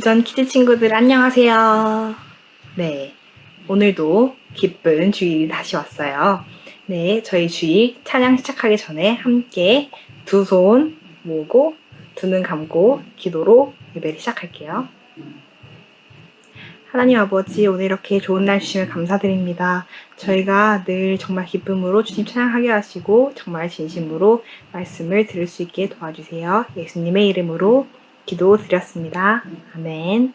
유전 키즈 친구들 안녕하세요. 네, 오늘도 기쁜 주일이 다시 왔어요. 네, 저희 주일 찬양 시작하기 전에 함께 두 손 모으고 두 눈 감고 기도로 예배를 시작할게요. 하나님 아버지, 오늘 이렇게 좋은 날 주시면 감사드립니다. 저희가 늘 정말 기쁨으로 주님 찬양하게 하시고 정말 진심으로 말씀을 들을 수 있게 도와주세요. 예수님의 이름으로 기도드렸습니다. 아멘.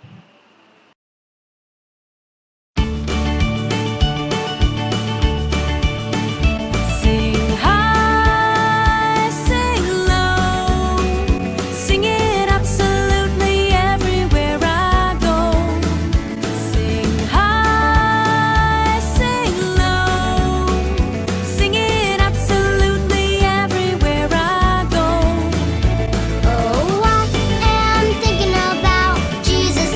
Sing high, sing low, sing it absolutely everywhere I go. Sing high, sing low, sing it absolutely everywhere I go. Oh, I am thinking about Jesus'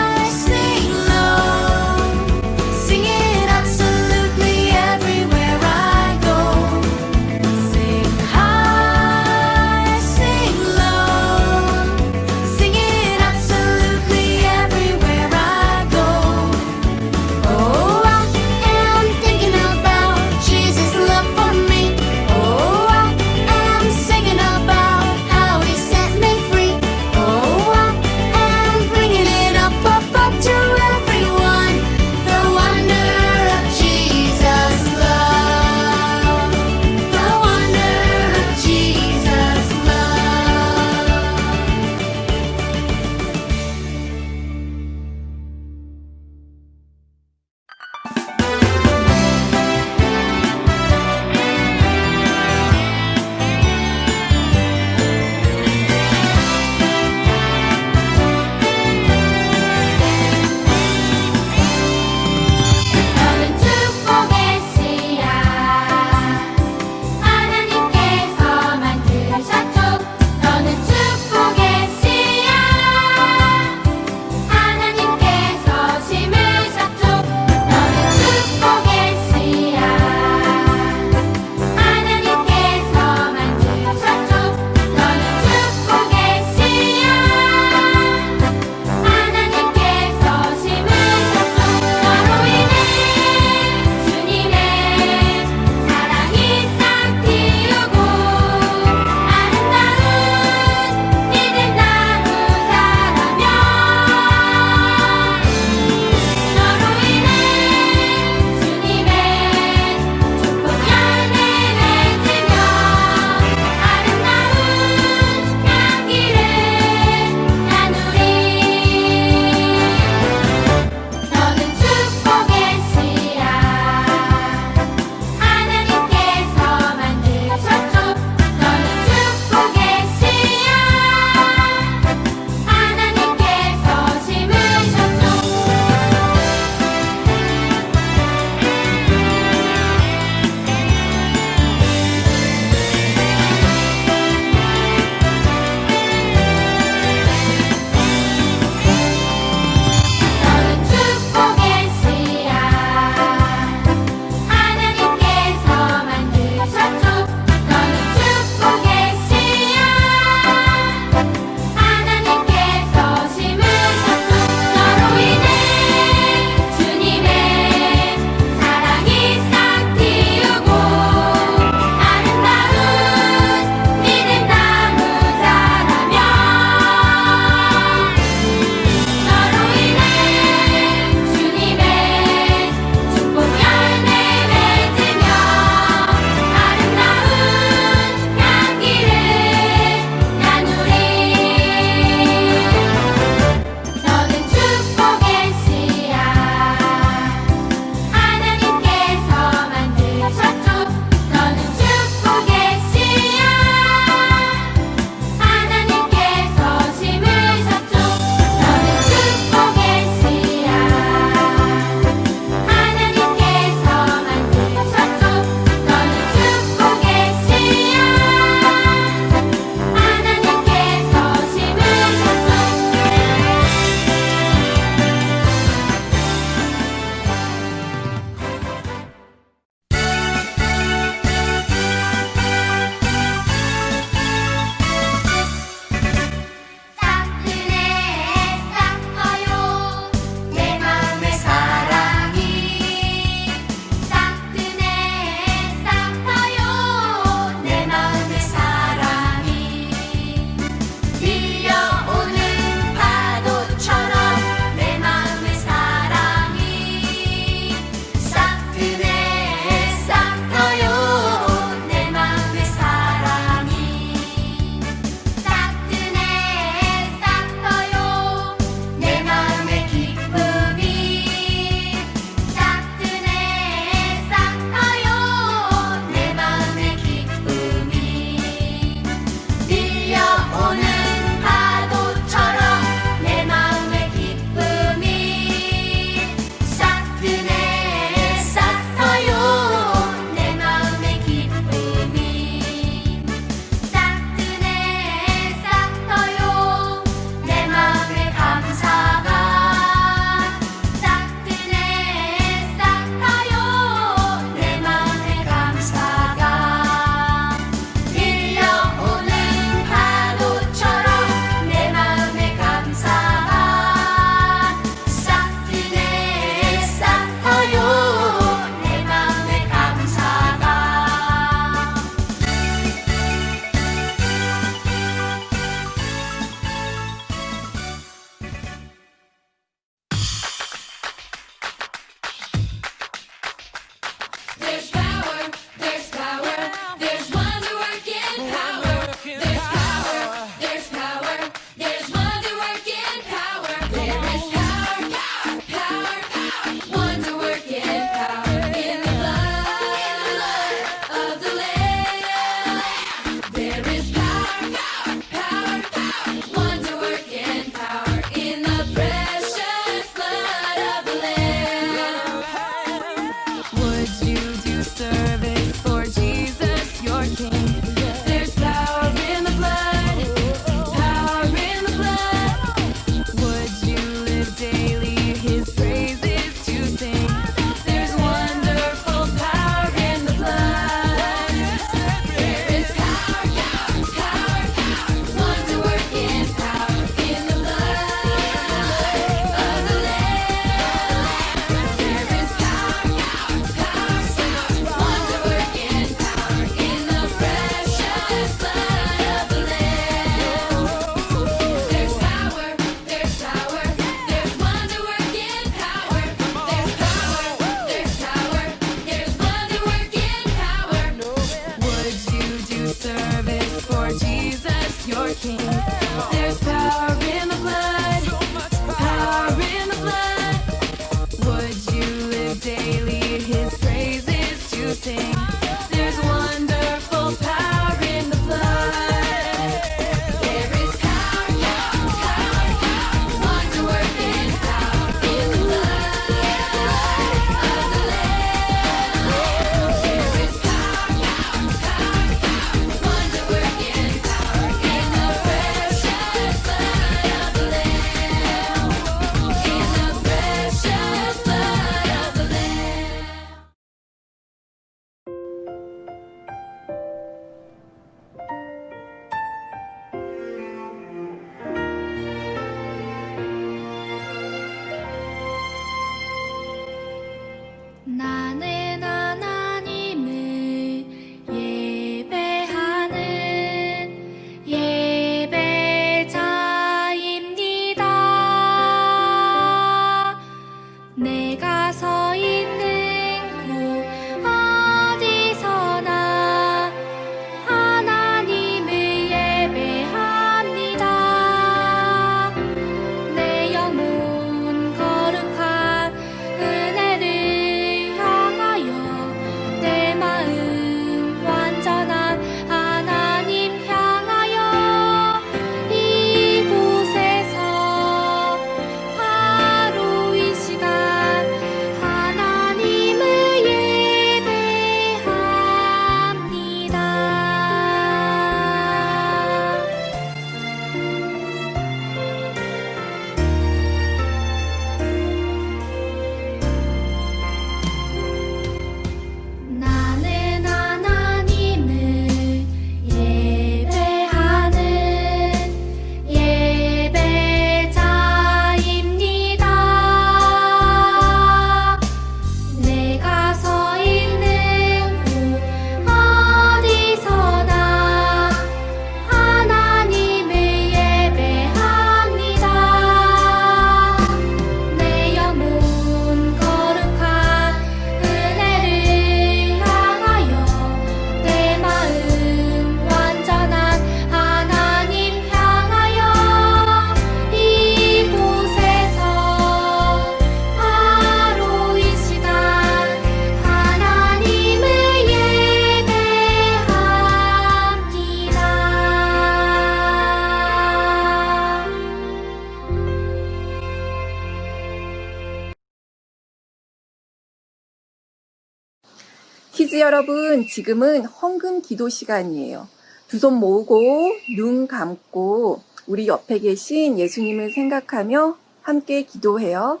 키즈 여러분, 지금은 헌금 기도 시간이에요. 두 손 모으고 눈 감고 우리 옆에 계신 예수님을 생각하며 함께 기도해요.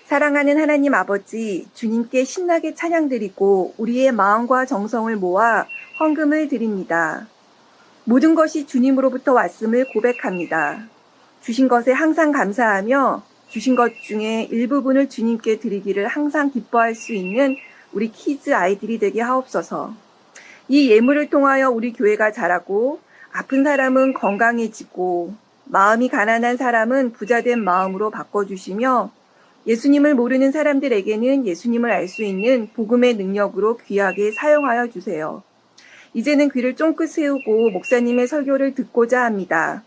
사랑하는 하나님 아버지, 주님께 신나게 찬양드리고 우리의 마음과 정성을 모아 헌금을 드립니다. 모든 것이 주님으로부터 왔음을 고백합니다. 주신 것에 항상 감사하며 주신 것 중에 일부분을 주님께 드리기를 항상 기뻐할 수 있는 우리 키즈 아이들이 되게 하옵소서. 이 예물을 통하여 우리 교회가 자라고 아픈 사람은 건강해지고 마음이 가난한 사람은 부자된 마음으로 바꿔주시며 예수님을 모르는 사람들에게는 예수님을 알 수 있는 복음의 능력으로 귀하게 사용하여 주세요. 이제는 귀를 쫑긋 세우고 목사님의 설교를 듣고자 합니다.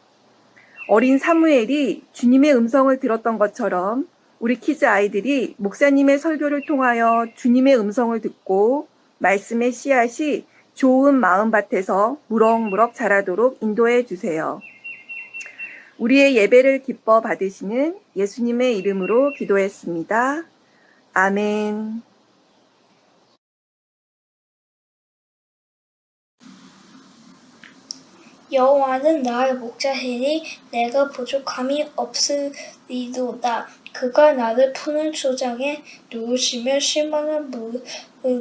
어린 사무엘이 주님의 음성을 들었던 것처럼 우리 키즈 아이들이 목사님의 설교를 통하여 주님의 음성을 듣고 말씀의 씨앗이 좋은 마음밭에서 무럭무럭 자라도록 인도해 주세요. 우리의 예배를 기뻐 받으시는 예수님의 이름으로 기도했습니다. 아멘. 여호와는 나의 목자시니 내가 부족함이 없으리로다. 그가 나를 푸른 초장에 누우시며 쉴만한 물을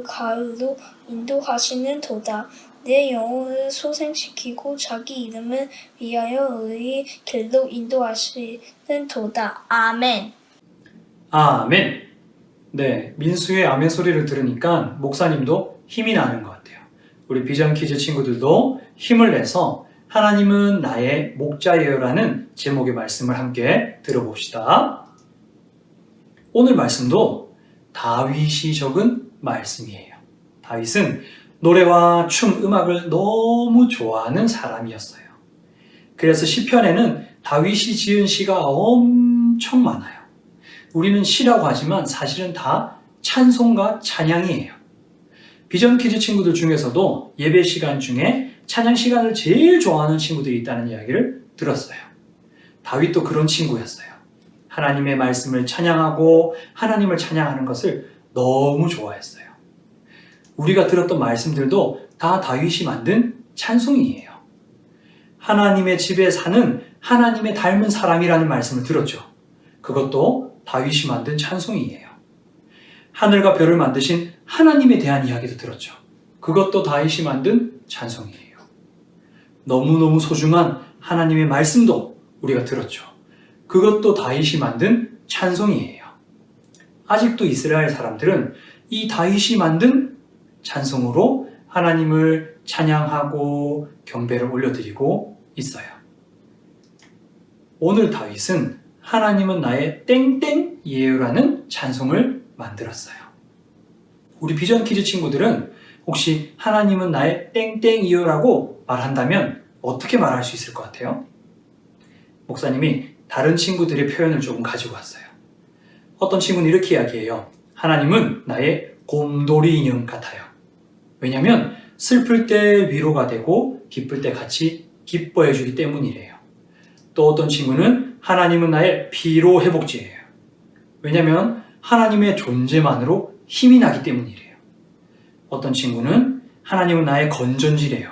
가으로 인도하시는 도다. 내 영혼을 소생시키고 자기 이름을 위하여 의의 길로 인도하시는 도다. 아멘. 아멘. 네, 민수의 아멘 소리를 들으니까 목사님도 힘이 나는 것 같아요. 우리 비전 키즈 친구들도 힘을 내서 하나님은 나의 목자예요라는 제목의 말씀을 함께 들어봅시다. 오늘 말씀도 다윗이 적은 말씀이에요. 다윗은 노래와 춤, 음악을 너무 좋아하는 사람이었어요. 그래서 시편에는 다윗이 지은 시가 엄청 많아요. 우리는 시라고 하지만 사실은 다 찬송과 찬양이에요. 비전 키즈 친구들 중에서도 예배 시간 중에 찬양 시간을 제일 좋아하는 친구들이 있다는 이야기를 들었어요. 다윗도 그런 친구였어요. 하나님의 말씀을 찬양하고 하나님을 찬양하는 것을 너무 좋아했어요. 우리가 들었던 말씀들도 다 다윗이 만든 찬송이에요. 하나님의 집에 사는 하나님의 닮은 사람이라는 말씀을 들었죠. 그것도 다윗이 만든 찬송이에요. 하늘과 별을 만드신 하나님에 대한 이야기도 들었죠. 그것도 다윗이 만든 찬송이에요. 너무너무 소중한 하나님의 말씀도 우리가 들었죠. 그것도 다윗이 만든 찬송이에요. 아직도 이스라엘 사람들은 이 다윗이 만든 찬송으로 하나님을 찬양하고 경배를 올려드리고 있어요. 오늘 다윗은 하나님은 나의 땡땡이에요라는 찬송을 만들었어요. 우리 비전 키즈 친구들은 혹시 하나님은 나의 땡땡이요라고 말한다면 어떻게 말할 수 있을 것 같아요? 목사님이 다른 친구들의 표현을 조금 가지고 왔어요. 어떤 친구는 이렇게 이야기해요. 하나님은 나의 곰돌이 인형 같아요. 왜냐하면 슬플 때 위로가 되고 기쁠 때 같이 기뻐해 주기 때문이래요. 또 어떤 친구는 하나님은 나의 피로 회복제예요. 왜냐하면 하나님의 존재만으로 힘이 나기 때문이래요. 어떤 친구는 하나님은 나의 건전지래요.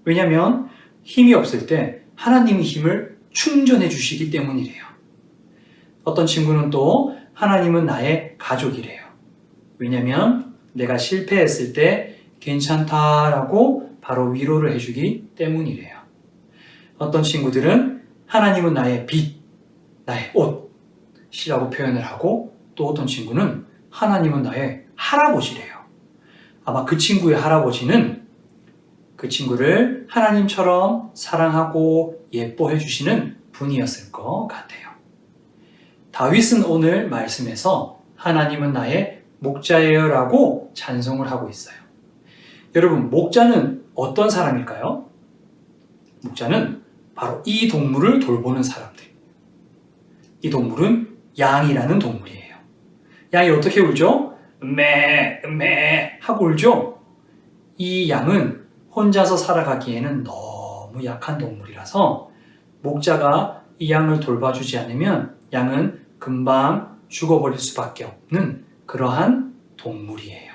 왜냐하면 힘이 없을 때 하나님이 힘을 충전해 주시기 때문이래요. 어떤 친구는 또 하나님은 나의 가족이래요. 왜냐하면 내가 실패했을 때 괜찮다라고 바로 위로를 해주기 때문이래요. 어떤 친구들은 하나님은 나의 빛, 나의 옷이라고 표현을 하고 또 어떤 친구는 하나님은 나의 할아버지래요. 아마 그 친구의 할아버지는 그 친구를 하나님처럼 사랑하고 예뻐해 주시는 분이었을 것 같아요. 다윗은 오늘 말씀에서 하나님은 나의 목자예요 라고 찬송을 하고 있어요. 여러분, 목자는 어떤 사람일까요? 목자는 바로 이 동물을 돌보는 사람들. 이 동물은 양이라는 동물이에요. 양이 어떻게 울죠? 매 하고 울죠? 이 양은 혼자서 살아가기에는 너무 약한 동물이라서 목자가 이 양을 돌봐주지 않으면 양은 금방 죽어버릴 수밖에 없는 그러한 동물이에요.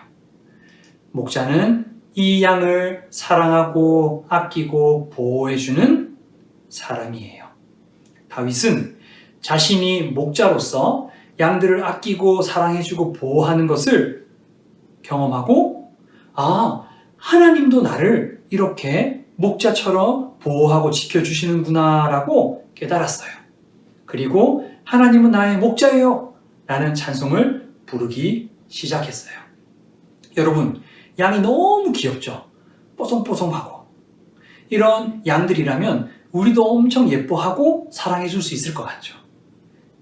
목자는 이 양을 사랑하고 아끼고 보호해주는 사람이에요. 다윗은 자신이 목자로서 양들을 아끼고 사랑해주고 보호하는 것을 경험하고, 하나님도 나를 이렇게 목자처럼 보호하고 지켜주시는구나 라고 깨달았어요. 그리고 하나님은 나의 목자예요 라는 찬송을 부르기 시작했어요. 여러분, 양이 너무 귀엽죠? 뽀송뽀송하고. 이런 양들이라면 우리도 엄청 예뻐하고 사랑해줄 수 있을 것 같죠.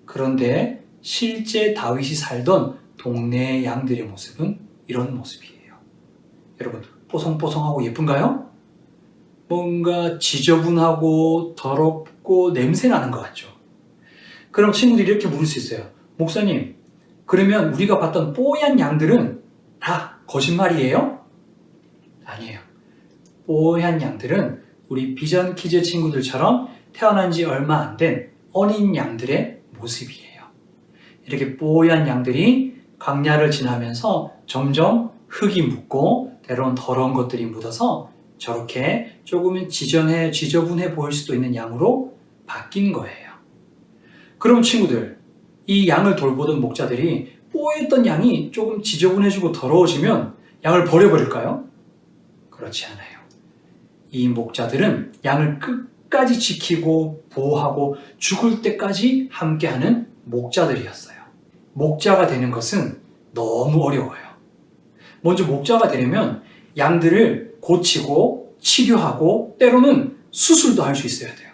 그런데 실제 다윗이 살던 동네의 양들의 모습은 이런 모습이에요. 여러분, 뽀송뽀송하고 예쁜가요? 뭔가 지저분하고 더럽고 냄새나는 것 같죠. 그럼 친구들이 이렇게 물을 수 있어요. 목사님, 그러면 우리가 봤던 뽀얀 양들은 다 거짓말이에요? 아니에요. 뽀얀 양들은 우리 비전 키즈 친구들처럼 태어난 지 얼마 안 된 어린 양들의 모습이에요. 이렇게 뽀얀 양들이 광야를 지나면서 점점 흙이 묻고 때로는 더러운 것들이 묻어서 저렇게 조금은 지저분해 보일 수도 있는 양으로 바뀐 거예요. 그럼 친구들, 이 양을 돌보던 목자들이 뽀였던 양이 조금 지저분해지고 더러워지면 양을 버려버릴까요? 그렇지 않아요. 이 목자들은 양을 끝까지 지키고 보호하고 죽을 때까지 함께하는 목자들이었어요. 목자가 되는 것은 너무 어려워요. 먼저 목자가 되려면 양들을 고치고 치료하고 때로는 수술도 할 수 있어야 돼요.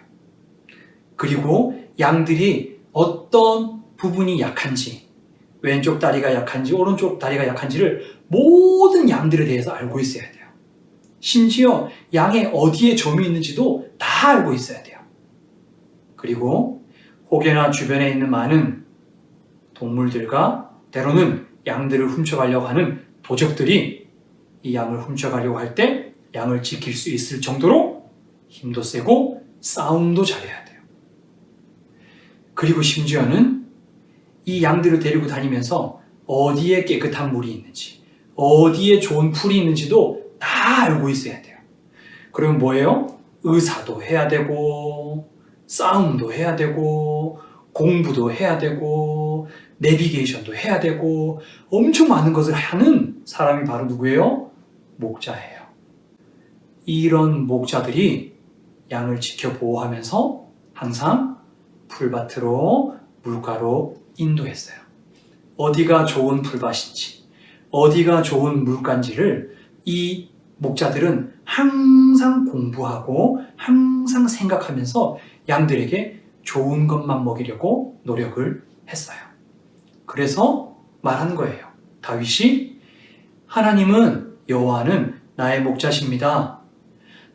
그리고 양들이 어떤 부분이 약한지, 왼쪽 다리가 약한지 오른쪽 다리가 약한지를 모든 양들에 대해서 알고 있어야 돼요. 심지어 양의 어디에 점이 있는지도 다 알고 있어야 돼요. 그리고 혹여나 주변에 있는 많은 동물들과 때로는 양들을 훔쳐가려고 하는 도적들이 이 양을 훔쳐가려고 할 때 양을 지킬 수 있을 정도로 힘도 세고 싸움도 잘해야 돼요. 그리고 심지어는 이 양들을 데리고 다니면서 어디에 깨끗한 물이 있는지, 어디에 좋은 풀이 있는지도 다 알고 있어야 돼요. 그러면 뭐예요? 의사도 해야 되고, 싸움도 해야 되고, 공부도 해야 되고, 내비게이션도 해야 되고, 엄청 많은 것을 하는 사람이 바로 누구예요? 목자예요. 이런 목자들이 양을 지켜 보호하면서 항상 풀밭으로 물가로 인도했어요. 어디가 좋은 풀밭인지, 어디가 좋은 물가인지를 이 목자들은 항상 공부하고 항상 생각하면서 양들에게 좋은 것만 먹이려고 노력을 했어요. 그래서 말한 거예요. 다윗이 하나님은 여호와는 나의 목자십니다.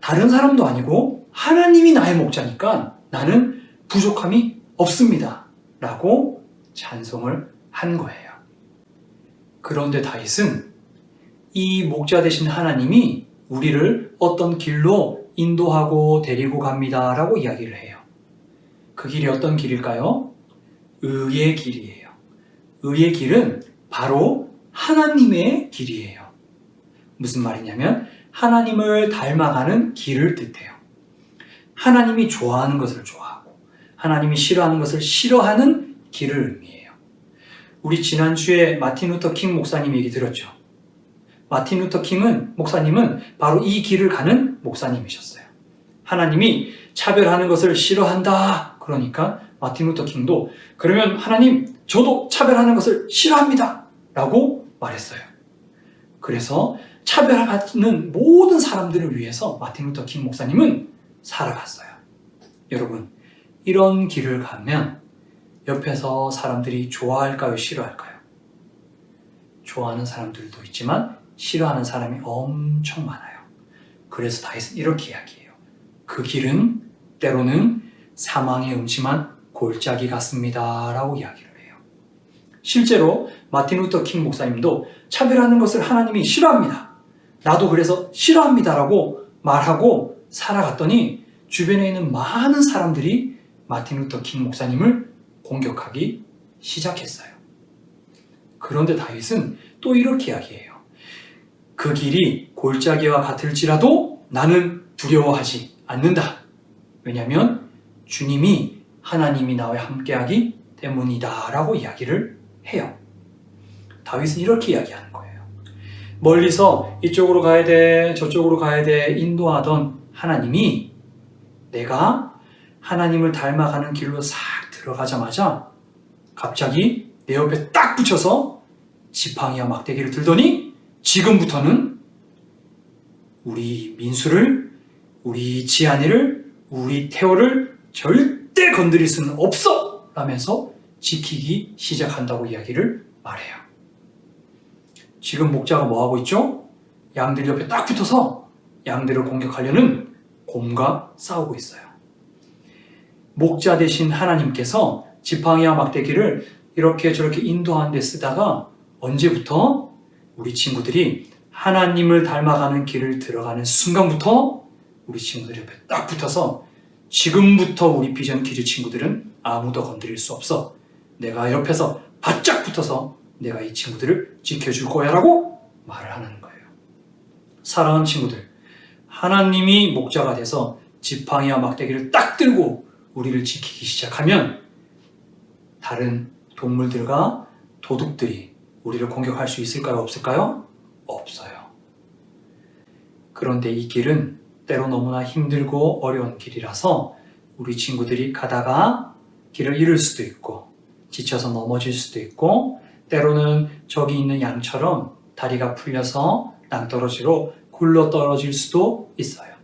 다른 사람도 아니고 하나님이 나의 목자니까 나는 부족함이 없습니다. 라고 찬송을 한 거예요. 그런데 다윗은 이 목자 되신 하나님이 우리를 어떤 길로 인도하고 데리고 갑니다. 라고 이야기를 해요. 그 길이 어떤 길일까요? 의의 길이에요. 의의 길은 바로 하나님의 길이에요. 무슨 말이냐면 하나님을 닮아가는 길을 뜻해요. 하나님이 좋아하는 것을 좋아하고 하나님이 싫어하는 것을 싫어하는 길을 의미해요. 우리 지난주에 마틴 루터 킹 목사님 얘기 들었죠. 마틴 루터 킹 목사님은 바로 이 길을 가는 목사님이셨어요. 하나님이 차별하는 것을 싫어한다. 그러니까 마틴 루터 킹도 그러면 하나님 저도 차별하는 것을 싫어합니다. 라고 말했어요. 그래서 차별받는 모든 사람들을 위해서 마틴 루터 킹 목사님은 살아갔어요. 여러분, 이런 길을 가면 옆에서 사람들이 좋아할까요? 싫어할까요? 좋아하는 사람들도 있지만 싫어하는 사람이 엄청 많아요. 그래서 다윗은 이렇게 이야기해요. 그 길은 때로는 사망의 음침한 골짜기 같습니다. 라고 이야기를 해요. 실제로 마틴 루터 킹 목사님도 차별하는 것을 하나님이 싫어합니다. 나도 그래서 싫어합니다. 라고 말하고 살아갔더니 주변에 있는 많은 사람들이 마틴 루터 킹 목사님을 공격하기 시작했어요. 그런데 다윗은 또 이렇게 이야기해요. 그 길이 골짜기와 같을지라도 나는 두려워하지 않는다. 왜냐하면 주님이 하나님이 나와 함께하기 때문이다 라고 이야기를 해요. 다윗은 이렇게 이야기하는 거예요. 멀리서 이쪽으로 가야 돼, 저쪽으로 가야 돼 인도하던 하나님이 내가 하나님을 닮아가는 길로 싹 들어가자마자 갑자기 내 옆에 딱 붙여서 지팡이와 막대기를 들더니 지금부터는 우리 민수를, 우리 지한이를, 우리 태호를 절대 건드릴 수는 없어! 라면서 지키기 시작한다고 이야기를 말해요. 지금 목자가 뭐하고 있죠? 양들 옆에 딱 붙어서 양들을 공격하려는 곰과 싸우고 있어요. 목자 되신 하나님께서 지팡이와 막대기를 이렇게 저렇게 인도하는 데 쓰다가 언제부터 우리 친구들이 하나님을 닮아가는 길을 들어가는 순간부터 우리 친구들 옆에 딱 붙어서 지금부터 우리 비전 퀴즈 친구들은 아무도 건드릴 수 없어. 내가 옆에서 바짝 붙어서 내가 이 친구들을 지켜줄 거야 라고 말을 하는 거예요. 사랑하는 친구들, 하나님이 목자가 돼서 지팡이와 막대기를 딱 들고 우리를 지키기 시작하면 다른 동물들과 도둑들이 우리를 공격할 수 있을까요? 없을까요? 없어요. 그런데 이 길은 때로 너무나 힘들고 어려운 길이라서 우리 친구들이 가다가 길을 잃을 수도 있고 지쳐서 넘어질 수도 있고 때로는 저기 있는 양처럼 다리가 풀려서 낭떠러지로 굴러 떨어질 수도 있어요.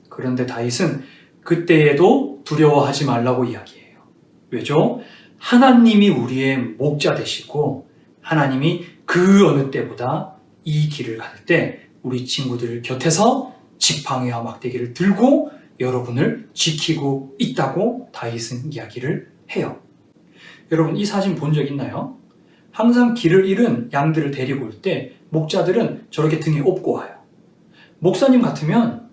그런데 다윗은 그때에도 두려워하지 말라고 이야기해요. 왜죠? 하나님이 우리의 목자 되시고 하나님이 그 어느 때보다 이 길을 갈 때 우리 친구들 곁에서 지팡이와 막대기를 들고 여러분을 지키고 있다고 다윗은 이야기를 해요. 여러분 이 사진 본 적 있나요? 항상 길을 잃은 양들을 데리고 올 때 목자들은 저렇게 등에 업고 와요. 목사님 같으면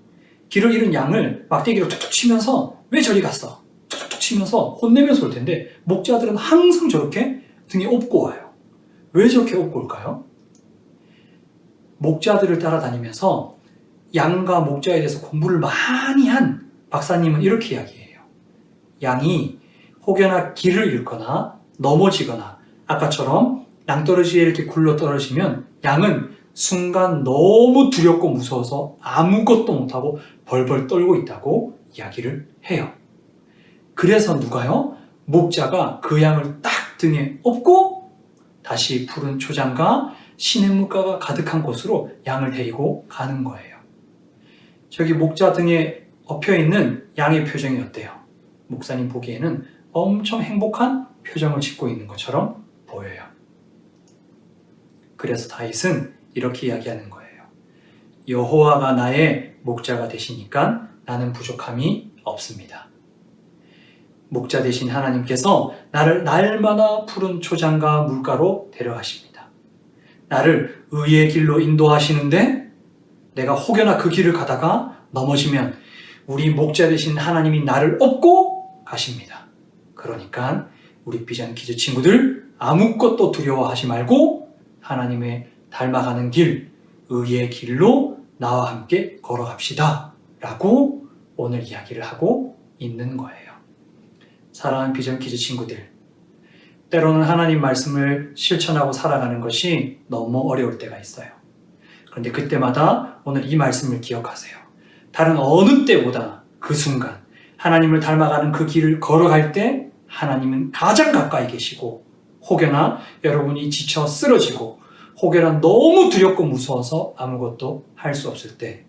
길을 잃은 양을 막대기로 툭툭 치면서 왜 저리 갔어? 툭툭 치면서 혼내면서 올 텐데 목자들은 항상 저렇게 등에 업고 와요. 왜 저렇게 업고 올까요? 목자들을 따라다니면서 양과 목자에 대해서 공부를 많이 한 박사님은 이렇게 이야기해요. 양이 혹여나 길을 잃거나 넘어지거나 아까처럼 낭떠러지에 이렇게 굴러 떨어지면 양은 순간 너무 두렵고 무서워서 아무것도 못하고 벌벌 떨고 있다고 이야기를 해요. 그래서 누가요? 목자가 그 양을 딱 등에 업고 다시 푸른 초장과 시냇물가가 가득한 곳으로 양을 데리고 가는 거예요. 저기 목자 등에 엎여있는 양의 표정이 어때요? 목사님 보기에는 엄청 행복한 표정을 짓고 있는 것처럼 보여요. 그래서 다윗은 이렇게 이야기하는 거예요. 여호와가 나의 목자가 되시니까 나는 부족함이 없습니다. 목자 되신 하나님께서 나를 날마다 푸른 초장과 물가로 데려가십니다. 나를 의의 길로 인도하시는데 내가 혹여나 그 길을 가다가 넘어지면 우리 목자 되신 하나님이 나를 업고 가십니다. 그러니까 우리 비전 퀴즈 친구들 아무것도 두려워하지 말고 하나님의 닮아가는 길, 의의 길로 나와 함께 걸어갑시다 라고 오늘 이야기를 하고 있는 거예요. 사랑하는 비전 퀴즈 친구들, 때로는 하나님 말씀을 실천하고 살아가는 것이 너무 어려울 때가 있어요. 그런데 그때마다 오늘 이 말씀을 기억하세요. 다른 어느 때보다 그 순간 하나님을 닮아가는 그 길을 걸어갈 때 하나님은 가장 가까이 계시고 혹여나 여러분이 지쳐 쓰러지고 혹여나 너무 두렵고 무서워서 아무것도 할 수 없을 때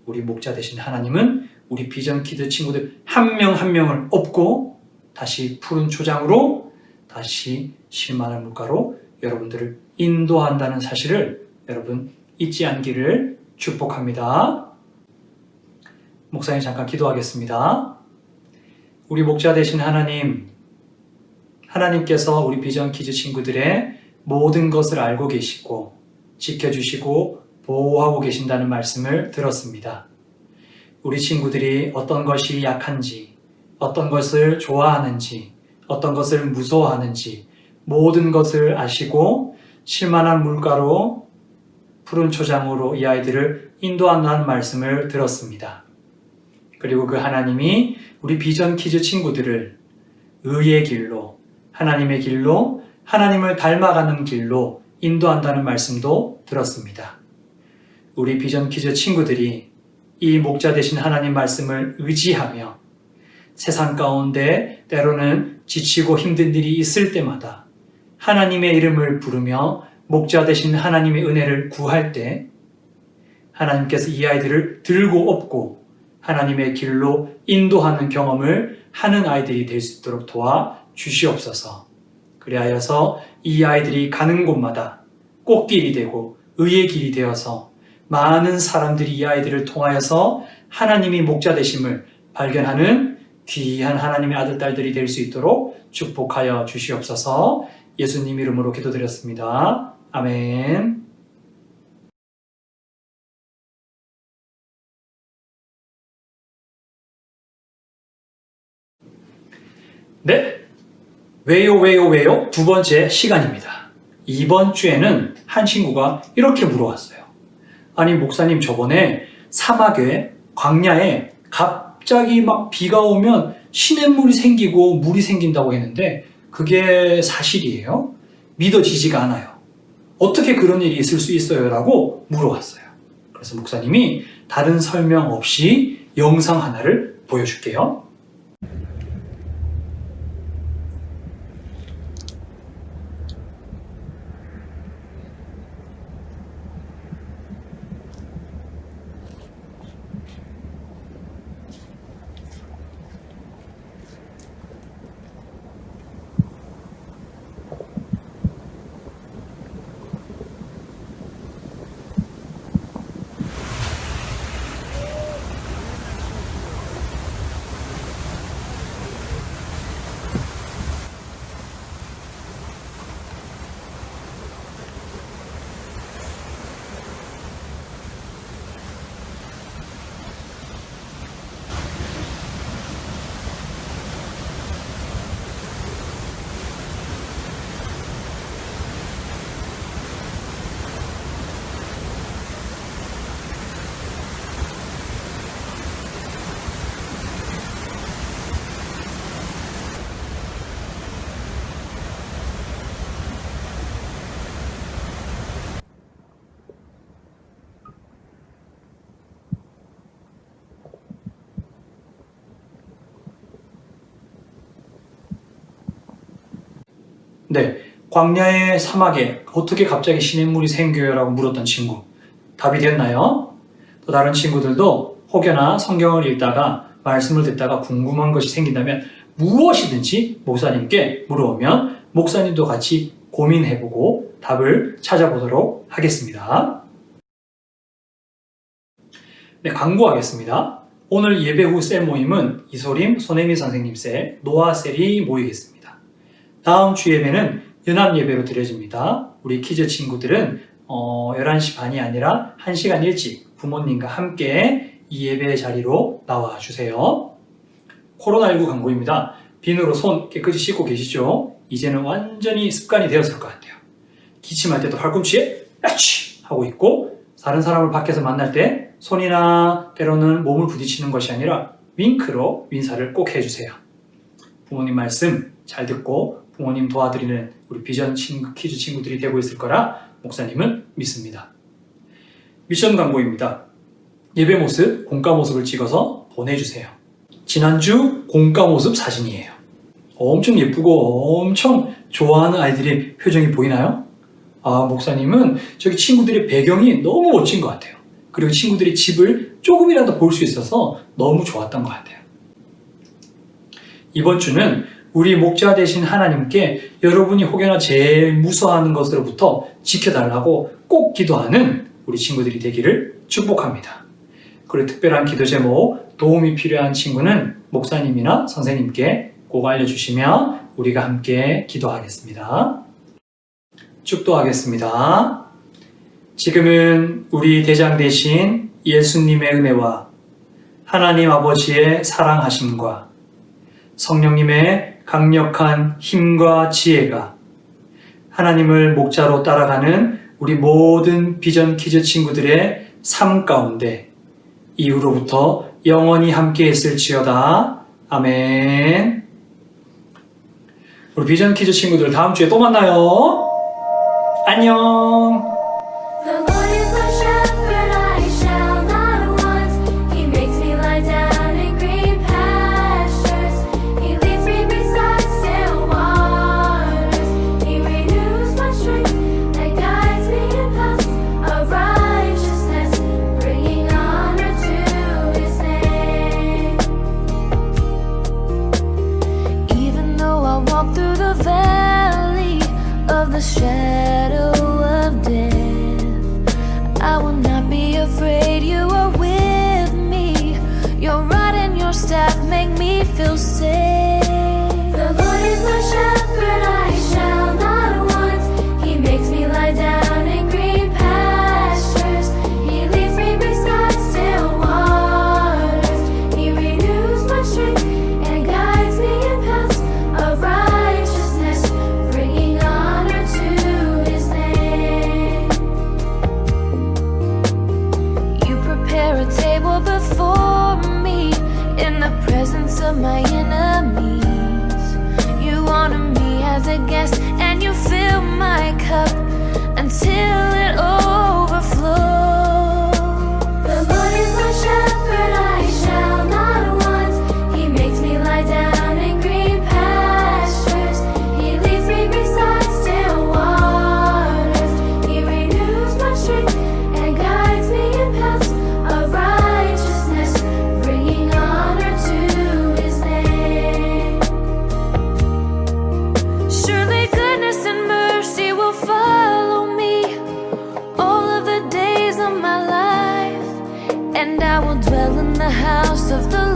우리 목자 되신 하나님은 우리 비전 키드 친구들 한 명 한 명을 업고 다시 푸른 초장으로 다시 실만한 물가로 여러분들을 인도한다는 사실을 여러분 잊지 않기를 축복합니다. 목사님 잠깐 기도하겠습니다. 우리 목자 되신 하나님께서 우리 비전 키즈 친구들의 모든 것을 알고 계시고 지켜주시고 보호하고 계신다는 말씀을 들었습니다. 우리 친구들이 어떤 것이 약한지, 어떤 것을 좋아하는지, 어떤 것을 무서워하는지 모든 것을 아시고 실만한 물가로 푸른 초장으로 이 아이들을 인도한다는 말씀을 들었습니다. 그리고 그 하나님이 우리 비전 키즈 친구들을 의의 길로, 하나님의 길로, 하나님을 닮아가는 길로 인도한다는 말씀도 들었습니다. 우리 비전 키즈 친구들이 이 목자 되신 하나님 말씀을 의지하며 세상 가운데 때로는 지치고 힘든 일이 있을 때마다 하나님의 이름을 부르며 목자 되신 하나님의 은혜를 구할 때 하나님께서 이 아이들을 들고 업고 하나님의 길로 인도하는 경험을 하는 아이들이 될 수 있도록 도와 주시옵소서. 그리하여서 이 아이들이 가는 곳마다 꽃길이 되고 의의 길이 되어서 많은 사람들이 이 아이들을 통하여서 하나님이 목자 되심을 발견하는 귀한 하나님의 아들, 딸들이 될 수 있도록 축복하여 주시옵소서. 예수님 이름으로 기도드렸습니다. 아멘. 네, 왜요 두 번째 시간입니다. 이번 주에는 한 친구가 이렇게 물어왔어요. 아니 목사님, 저번에 사막에 광야에 갑자기 막 비가 오면 시냇물이 생기고 물이 생긴다고 했는데 그게 사실이에요? 믿어지지가 않아요. 어떻게 그런 일이 있을 수 있어요? 라고 물어왔어요. 그래서 목사님이 다른 설명 없이 영상 하나를 보여줄게요. 네, 광야의 사막에 어떻게 갑자기 시냇물이 생겨요? 라고 물었던 친구, 답이 됐나요? 또 다른 친구들도 혹여나 성경을 읽다가 말씀을 듣다가 궁금한 것이 생긴다면 무엇이든지 목사님께 물어오면 목사님도 같이 고민해보고 답을 찾아보도록 하겠습니다. 네, 광고하겠습니다. 오늘 예배 후 셀 모임은 이소림, 손혜미 선생님 셀, 노아 셀이 모이겠습니다. 다음 주 예배는 연합 예배로 드려집니다. 우리 키즈 친구들은 11시 반이 아니라 1시간 일찍 부모님과 함께 이 예배 자리로 나와주세요. 코로나19 광고입니다. 비누로 손 깨끗이 씻고 계시죠? 이제는 완전히 습관이 되었을 것 같아요. 기침할 때도 팔꿈치에 야치 하고 있고, 다른 사람을 밖에서 만날 때 손이나 때로는 몸을 부딪히는 것이 아니라 윙크로 인사를 꼭 해주세요. 부모님 말씀 잘 듣고 부모님 도와드리는 우리 비전 키즈 친구들이 되고 있을 거라 목사님은 믿습니다. 미션 광고입니다. 예배 모습, 공과 모습을 찍어서 보내주세요. 지난주 공과 모습 사진이에요. 엄청 예쁘고 엄청 좋아하는 아이들의 표정이 보이나요? 아, 목사님은 저기 친구들의 배경이 너무 멋진 것 같아요. 그리고 친구들이 집을 조금이라도 볼 수 있어서 너무 좋았던 것 같아요. 이번 주는 우리 목자 되신 하나님께 여러분이 혹여나 제일 무서워하는 것으로부터 지켜달라고 꼭 기도하는 우리 친구들이 되기를 축복합니다. 그리고 특별한 기도 제목, 도움이 필요한 친구는 목사님이나 선생님께 꼭 알려주시면 우리가 함께 기도하겠습니다. 축도하겠습니다. 지금은 우리 대장 되신 예수님의 은혜와 하나님 아버지의 사랑하심과 성령님의 강력한 힘과 지혜가 하나님을 목자로 따라가는 우리 모든 비전 키즈 친구들의 삶 가운데 이후로부터 영원히 함께 했을지어다. 아멘. 우리 비전 키즈 친구들 다음 주에 또 만나요. 안녕. The Lord is my shepherd, I shall not want. He makes me lie down in green pastures. He leads me beside still waters. He renews my strength and guides me in paths of righteousness, bringing honor to His name. Even though I walk through the valley of the shadow of death, I will not be afraid. You are with me. Your rod and your staff make me feel safe. The Lord is my shepherd, I shall not want. He makes me lie down in green pastures. He leads me beside still waters. He renews my strength and guides me in paths of righteousness, bringing honor to His name. You prepare a table before me in the presence of my enemies. You honor me as a guest and you fill my cup until it overflows. The Lord is my shepherd, I shall not want. He makes me lie down in green pastures. He leads me beside still waters. He renews my strength and guides me in paths of righteousness, bringing honor to His name. Surely goodness and mercy will follow me all of the days of my life, and I will dwell in the house of the